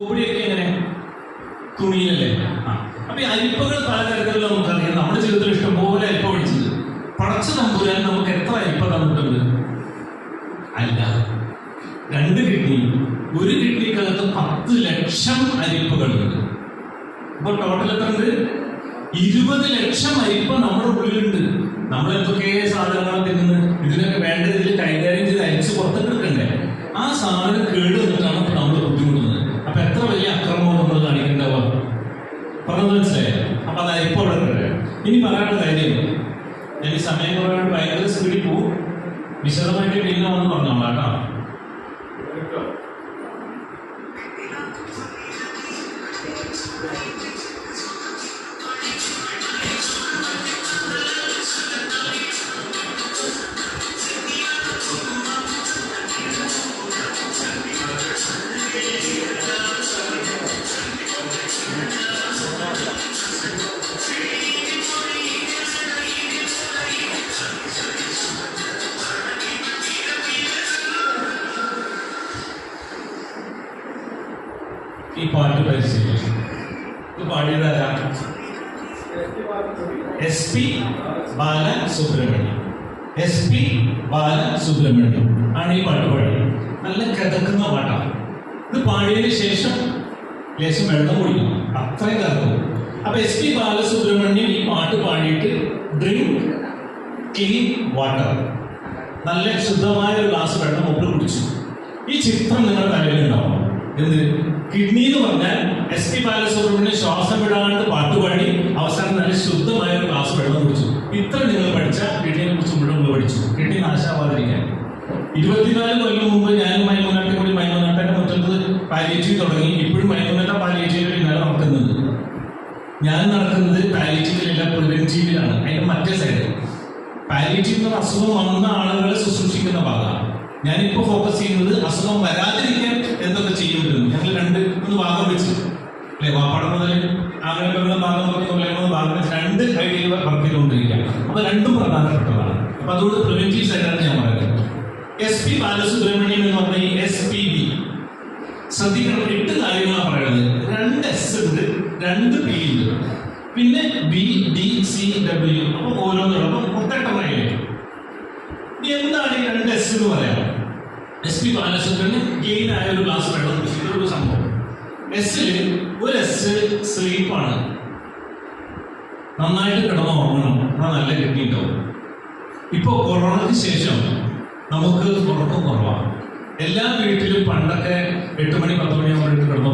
കൂടിയൊക്കെ എങ്ങനെ തുണിയിലല്ലേ? അപ്പൊ ഈ അരിപ്പകൾ പലതരത്തിലുള്ള നമുക്കറിയാം. നമ്മുടെ ജീവിതത്തിൽ ഇഷ്ടംപോലെ അരിപ്പ പഠിച്ചത് പടച്ചു തമ്പുരാൻ നമുക്ക് എത്ര അരിപ്പ തന്നിട്ടുണ്ട്? അല്ല, 2 കിഡ്നി, ഒരു കിഡ്നിക്കകത്ത് 10 ലക്ഷം അരിപ്പകളുണ്ട്. അപ്പൊ ടോട്ടൽ എത്ര ഉണ്ട്? 20 ലക്ഷം അരിപ്പ നമ്മുടെ ഉള്ളിലുണ്ട്. നമ്മൾ എന്തൊക്കെ സാധനങ്ങളാണ് തിന്നുന്നത്? ഇതിനൊക്കെ വേണ്ട രീതിയിൽ കൈകാര്യം ചെയ്ത് അരിച്ച് പുറത്തെടുക്കണ്ടേ? ആ സാധനം കേട് വന്നിട്ടാണ് ഇപ്പൊ നമ്മൾ ബുദ്ധിമുട്ടുന്നത്. അപ്പൊ എത്ര വലിയ അക്രമം നമ്മൾ കാണിക്കേണ്ടവ പറഞ്ഞത് മനസ്സിലായോ? അപ്പൊ അത് അരിപ്പ അവിടെ ഉണ്ട്. ഇനി പറയാനുള്ള കാര്യം, ഞാൻ ഈ സമയം കുറയാണ്ട് ഭയങ്കര സ്പീഡിൽ പോവും. വിശദമായിട്ട് പിന്നെ വന്ന് പറഞ്ഞോളാം കേട്ടോ. ഈ പാട്ട് പരിശീലിച്ചു. ഇത് പാടിയതാരാ? SP ബാലസുബ്രഹ്മണ്യം. SP ബാലസുബ്രഹ്മണ്യം ആണ് ഈ പാട്ട് പാടിയത്. നല്ല കിതക്കുന്ന പാട്ടാണ്. ഇത് പാടിയതിനു ശേഷം ലേശം വെള്ളം കുടിക്കണം, അത്രയും കിടക്കും. അപ്പൊ SP ബാലസുബ്രഹ്മണ്യം ഈ പാട്ട് പാടിയിട്ട് ഡ്രിങ്ക് ക്ലീൻ വാട്ടർ, നല്ല ശുദ്ധമായ ഒരു ഗ്ലാസ് വെള്ളം ഒപ്പം കുടിച്ചു. ഈ ചിത്രം നിങ്ങളുടെ തലയിലുണ്ടാവും. എന്ത്? കിഡ്നി എന്ന് പറഞ്ഞാൽ SP ബാലസുബ്രഹ്മണ്യം ശ്വാസം വിടാണ്ട് പാട്ടുപാടി അവസാനം നല്ല ശുദ്ധമായ ഒരു ഗ്ലാസ് വെള്ളം കുടിച്ചു. ഇത്ര നിങ്ങൾ പഠിച്ച കിഡ്നിയെ കുറിച്ച് മുഴുവൻ പഠിച്ചു. കിഡ്നി നാശാവാതിരിക്കാൻ 24 കൊല്ലം മുമ്പ് ഞാൻ മൈമൂനാട്ടെ കൂടി മൈമൂനാട്ടെ മുറ്റത്ത് പാലിയേറ്റീവ് തുടങ്ങി. ഇപ്പോഴും മൈമൂനാട്ട പാലിയേറ്റീവ് പിന്നാലെ നടക്കുന്നത്. ഞാൻ നടക്കുന്നത് പാലിയേറ്റീവിലല്ല, പ്രിവെന്റീവിലാണ്. അതിന്റെ മറ്റേ സൈഡ് പാലിയേറ്റീവ് എന്ന അസുഖം വന്ന ആളുകളെ ശുശ്രൂഷിക്കുന്ന ഭാഗമാണ്. ഞാനിപ്പോ ഫോക്കസ് ചെയ്യുന്നത് അസുഖം വരാതിരിക്കാൻ എന്തൊക്കെ ചെയ്യേണ്ടത്. ഞങ്ങൾ 2 ഭാഗം വെച്ച് അല്ലെ, വാപ്പാടം മുതൽ അങ്ങനെ ഭാഗം ഭാഗം വെച്ച് 2 ഐഡിയ വർക്ക് ചെയ്തുകൊണ്ടിരിക്കുക. അപ്പൊ 2ഉം പ്രധാനപ്പെട്ടതാണ്. അപ്പൊ അതുകൊണ്ട് പ്രിവെന്റീവ് സൈഡാണ് ഞാൻ പറയുന്നത്. SP ബാലസുബ്രഹ്മണ്യം എന്ന് പറഞ്ഞ ഈ SPB ശ്രദ്ധിക്കണം. 8 കാര്യങ്ങളാണ് പറയുന്നത്. 2 S ഉണ്ട്, 2 P ഉണ്ട്, പിന്നെ B D C W. അപ്പൊ ഓരോന്നും പ്രത്യേകമായില്ലേ? എന്താണ് ഈ 2 S എന്ന് പറയാം? SP ബാലസുബ്രഹ്മണ്യം ഗെയിൻ ആയ ഒരു ഗ്ലാസ് വെള്ളം കുടിച്ചിട്ടൊരു സംഭവം. എസ്സില് ഒരു S സ്ലീപ്പാണ്. നന്നായിട്ട് കിടന്ന് ഉറങ്ങണം, നല്ല കിട്ടിയിട്ടുണ്ടാവും. ഇപ്പൊ കൊറോണയ്ക്ക് ശേഷം നമുക്ക് ഉറക്കം കുറവാണ്. എല്ലാ വീട്ടിലും പണ്ടൊക്കെ 8 മണി 10 മണിയാകുമ്പോഴേക്ക് കിടന്നു